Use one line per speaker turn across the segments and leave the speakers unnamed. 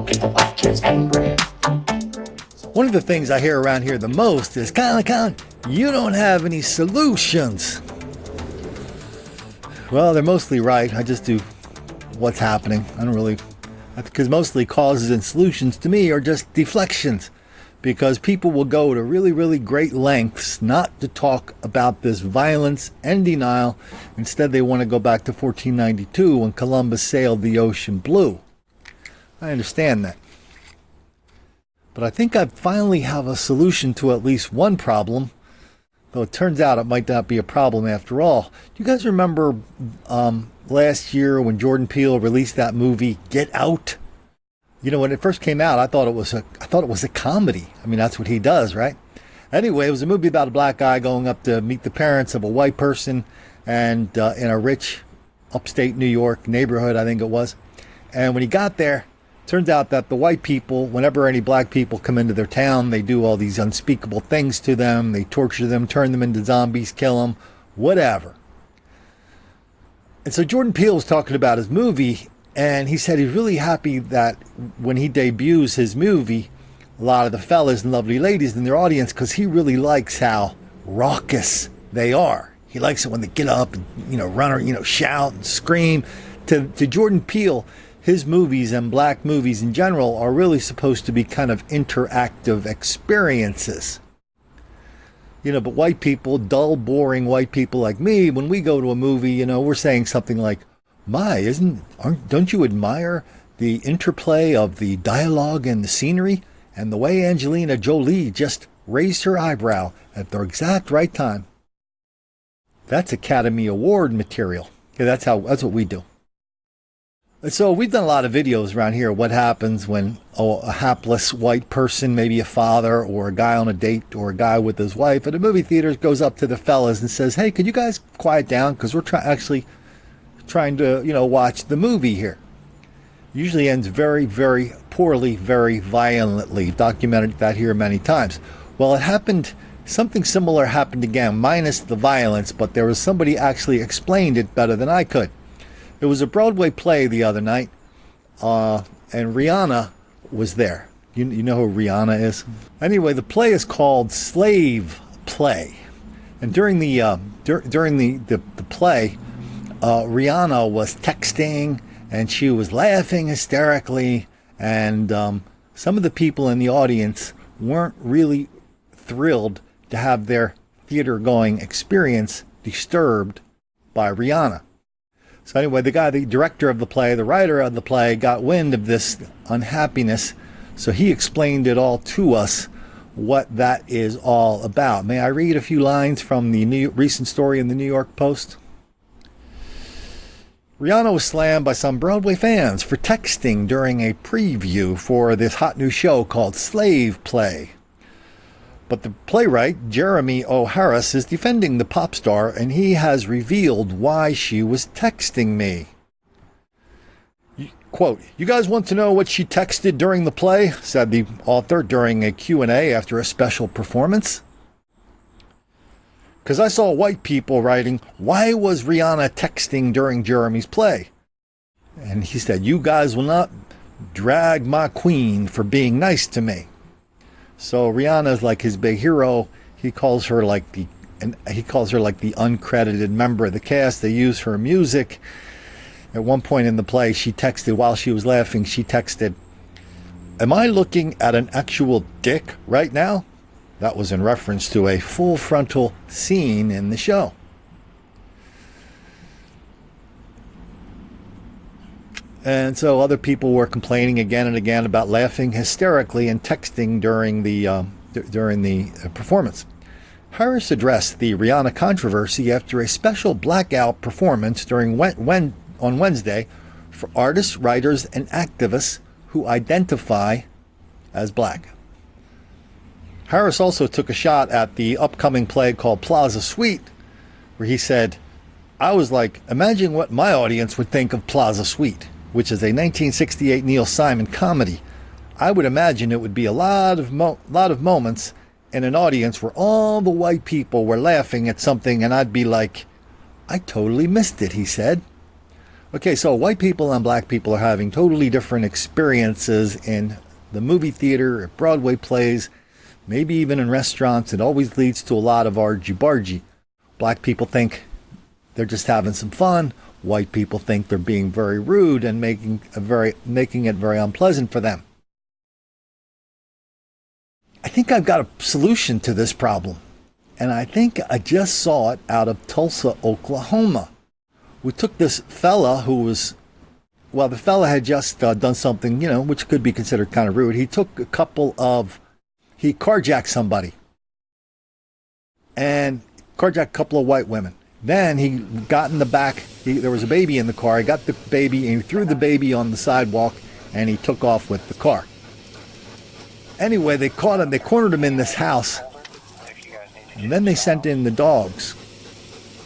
people of kids and bread.
One of the things I hear around here the most is, Colin, you don't have any solutions. Well, they're mostly right. I just do what's happening. I don't really, because mostly causes and solutions to me are just deflections. Because people will go to really, really great lengths not to talk about this violence and denial. Instead, they want to go back to 1492 when Columbus sailed the ocean blue. I understand that. But I think I finally have a solution to at least one problem. Though it turns out it might not be a problem after all. Do you guys remember last year when Jordan Peele released that movie, Get Out? You know, when it first came out, I thought it was a comedy. I mean, that's what he does, right? Anyway, it was a movie about a black guy going up to meet the parents of a white person, and in a rich upstate New York neighborhood, I think it was. And when he got there, turns out that the white people, whenever any black people come into their town, they do all these unspeakable things to them. They torture them, turn them into zombies, kill them, whatever. And so Jordan Peele was talking about his movie. And he said he's really happy that when he debuts his movie, a lot of the fellas and lovely ladies in their audience, because he really likes how raucous they are. He likes it when they get up and, run or, shout and scream. To Jordan Peele, his movies and black movies in general are really supposed to be kind of interactive experiences. But white people, dull, boring white people like me, when we go to a movie, we're saying something like, don't you admire the interplay of the dialogue and the scenery and the way Angelina Jolie just raised her eyebrow at the exact right time? That's Academy Award material. Okay, that's what we do. So we've done a lot of videos around here. What happens when a hapless white person, maybe a father or a guy on a date or a guy with his wife at a movie theater, goes up to the fellas and says, "Hey, could you guys quiet down? Because we're trying to, watch the movie here." Usually ends very, very poorly, very violently. Documented that here many times. Well, something similar happened again, minus the violence, but there was somebody actually explained it better than I could. It was a Broadway play the other night, and Rihanna was there. You know who Rihanna is? Anyway, the play is called Slave Play. And during the play, Rihanna was texting and she was laughing hysterically, and some of the people in the audience weren't really thrilled to have their theater-going experience disturbed by Rihanna. So anyway, the director of the play, the writer of the play, got wind of this unhappiness, so he explained it all to us, what that is all about. May I read a few lines from the recent story in the New York Post? Rihanna was slammed by some Broadway fans for texting during a preview for this hot new show called Slave Play. But the playwright, Jeremy O. Harris, is defending the pop star, and he has revealed why she was texting me. Quote, "You guys want to know what she texted during the play?" said the author during a Q&A after a special performance. "Because I saw white people writing, 'Why was Rihanna texting during Jeremy's play?' And he said, 'You guys will not drag my queen for being nice to me.'" So Rihanna's like his big hero. He calls her like the uncredited member of the cast. They use her music. At one point in the play, she texted, while she was laughing, she texted, "Am I looking at an actual dick right now?" That was in reference to a full frontal scene in the show. And so other people were complaining again and again about laughing hysterically and texting during the performance. Harris addressed the Rihanna controversy after a special blackout performance on Wednesday for artists, writers, and activists who identify as black. Harris also took a shot at the upcoming play called Plaza Suite, where he said, "I was like, imagine what my audience would think of Plaza Suite, which is a 1968 Neil Simon comedy. I would imagine it would be a lot of moments in an audience where all the white people were laughing at something, and I'd be like, I totally missed it," he said. Okay, so white people and black people are having totally different experiences in the movie theater, at Broadway plays, maybe even in restaurants. It always leads to a lot of argy-bargy. Black people think they're just having some fun. White people think they're being very rude and making it very unpleasant for them. I think I've got a solution to this problem. And I think I just saw it out of Tulsa, Oklahoma. We took this fella who was, well, the fella had just done something, which could be considered kind of rude. He carjacked somebody. And carjacked a couple of white women. Then he got in the back. There was a baby in the car. He got the baby and he threw the baby on the sidewalk and he took off with the car. Anyway, they caught him. They cornered him in this house. And then they sent in the dogs.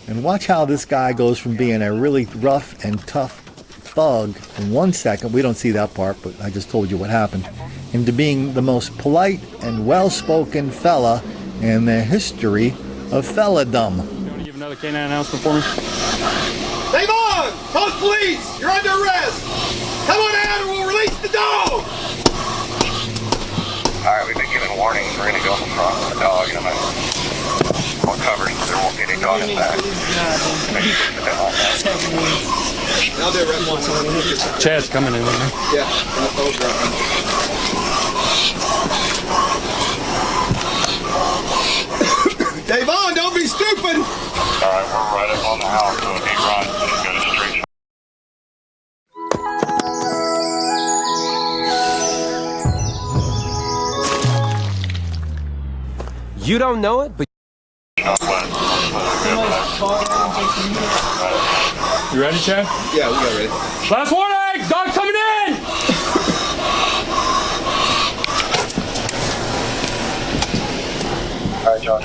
And watch how this guy goes from being a really rough and tough thug in 1 second. We don't see that part, but I just told you what happened. Into being the most polite and well-spoken fella in the history of felladom.
You want to give another K9 announcement for me?
Trayvon! Post police! You're under arrest! Come on out or we'll release the dog!
Alright, we've been given warnings. We're gonna go across the dog and I'm gonna cover so there won't be any dog in back. Make sure you put that on that.
I'll do it right once.
Chad's coming in with me.
Yeah, I'll hold right. Trayvon, don't be stupid!
Alright, we're right up on the house, so if he runs, he's got a straight shot.
You don't know it, but
You ready, Chad?
Yeah, we got ready.
Last warning! Dog coming in!
Alright, Josh,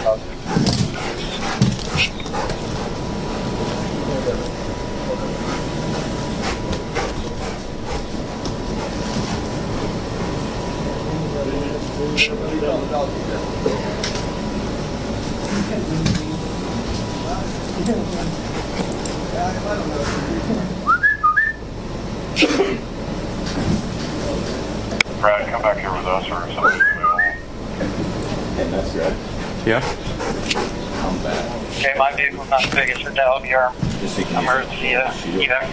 Brad, come back here with us or somebody's available.
And that's good.
Yeah?
Come back.
Okay, my vehicle's not the biggest for that'll be our
Just so you can
emergency evac.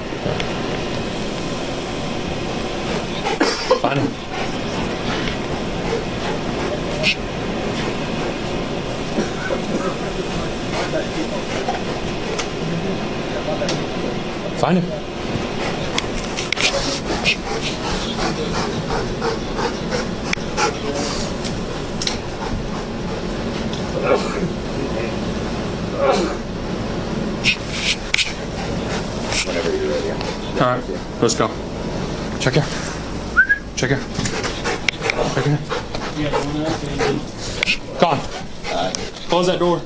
Find him. Find him.
Whenever you're ready.
All right, let's go. Check here. Check here. Check here. Come on. Close that door.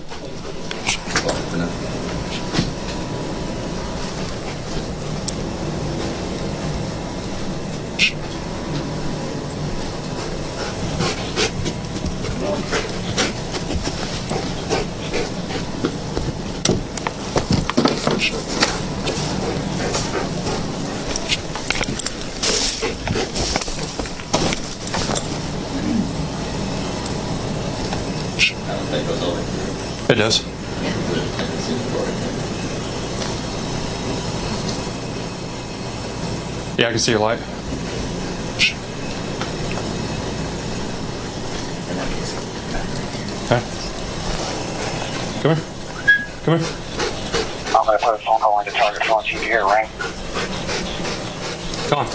It does. Yeah, I can see your light. Okay. Come here. Come here.
I'm gonna put a phone call into target phone, see if you hear it ring.
Come on.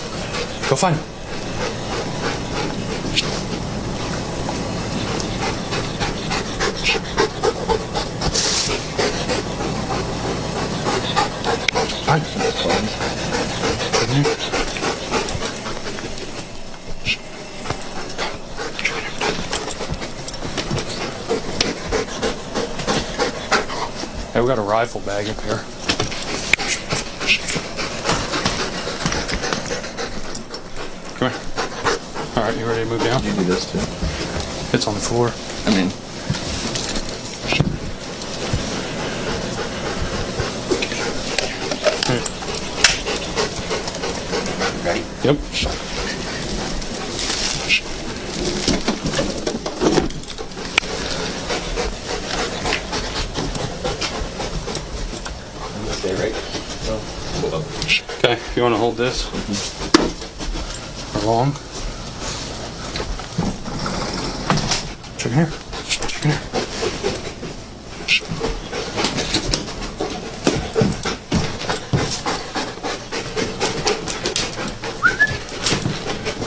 Go find him. Fine. Hey, we got a rifle bag up here. Come here. All right, you ready to move down?
You do this too.
It's on the floor.
I mean,
Yep.
Stay right.
Okay, if you want to hold this along. Check in here. Check in here.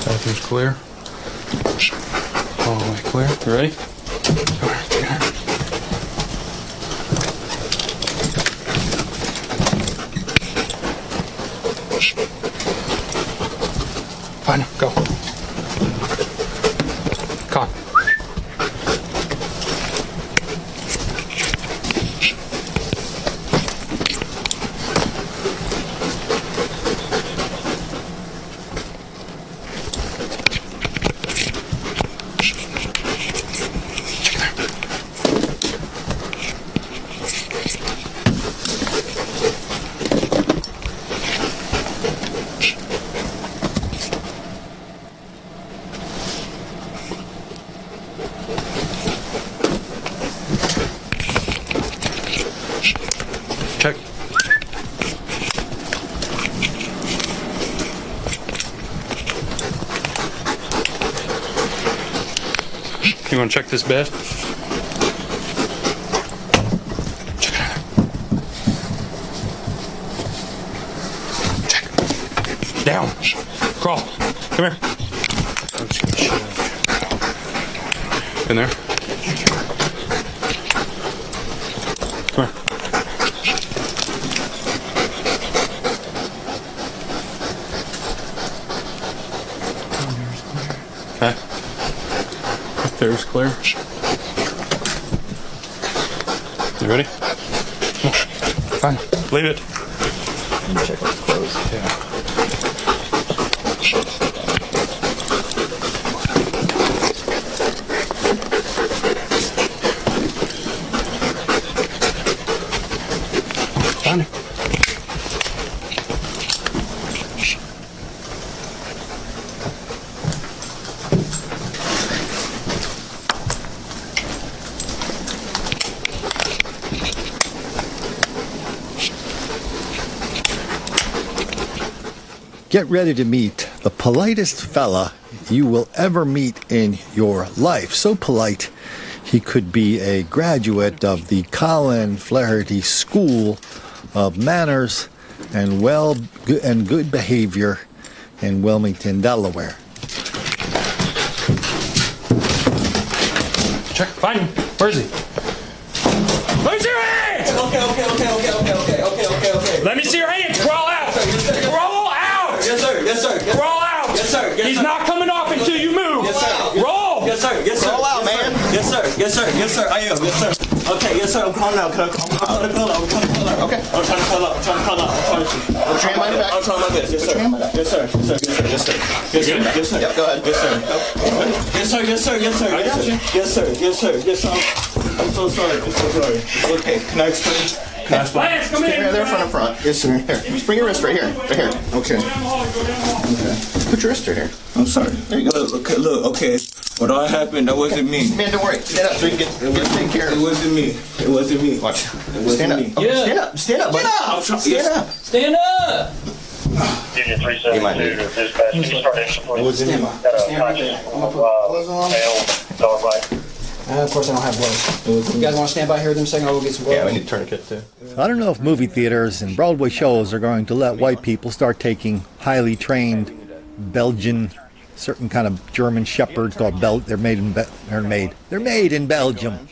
Bathroom's clear. All the way clear. You ready? Come here. Check in here. Fine, go. Con. Check. You want to check this bed? Check it out. Check. Down. Crawl. Come here. In there. Come here. Okay. There's clear. You ready? Come on. Fine. Leave it.
Check what's closed.
Yeah. Fine.
Get ready to meet the politest fella you will ever meet in your life. So polite, he could be a graduate of the Colin Flaherty School of Manners and good behavior in Wilmington, Delaware.
Check. Fine. Where is he? Let me see your hands!
Okay.
Let me see your hands! Crawl out! Crawl out!
Yes, sir. Yes, sir.
Crawl out!
Yes, sir. Yes,
He's
sir.
not coming off until you move!
Yes, sir.
Roll!
Yes, sir. Yes, sir.
Roll out,
Yes,
man.
Sir. Yes, sir. Yes, sir. Yes, sir. I am. Yes, sir. Okay, yes, sir. I'm calling out. I'm trying to call out.
Okay.
I'm trying to call out. I'm trying to call out.
Put your hand behind your back.
I'm trying my best. Yes, sir.
Put your hand behind
Yes, sir. Yes, sir. Yes, sir. Yes, sir. Yes, sir.
Yep, go ahead.
Yes, sir. Yes, sir. Yes, sir. Yes, sir.
I got you.
Yes, sir. Yes, sir. Yes, sir. I'm so sorry. I'm so sorry. Okay, can I explain?
Lance, come
Stand right there, front and front. Yes, sir. Here. Just bring your wrist right here. Right here. Okay. Put your wrist right here.
I'm sorry.
There you go.
Look, okay. What all happened, that wasn't me.
Man, don't worry. Stand up so you can get taken care
It
of.
wasn't me. It wasn't me.
Watch.
wasn't
Stand up.
me.
Okay,
Yeah.
stand up. Stand up, buddy.
I'm trying.
Stand
Yes.
up.
Stand up!
Union 372 to dispatch. Can you start in support?
It wasn't me.
Got a male dog bite.
Of course I don't have blows. You guys want to stand by here with them a second? I'll go get some blows.
Yeah, we need tourniquet too.
I don't know if movie theaters and Broadway shows are going to let white people start taking highly trained Belgian, certain kind of German shepherds called they're made in Belgium,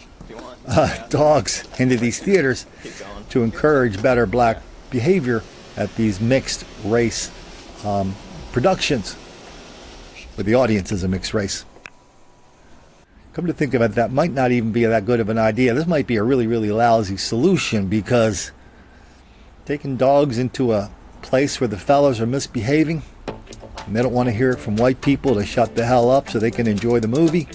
dogs into these theaters to encourage better black behavior at these mixed race productions, where the audience is a mixed race. Come to think of it, that might not even be that good of an idea. This might be a really, really lousy solution, because taking dogs into a place where the fellows are misbehaving and they don't want to hear it from white people to shut the hell up so they can enjoy the movie.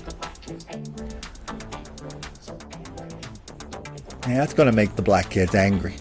Yeah, that's going to make the black kids angry.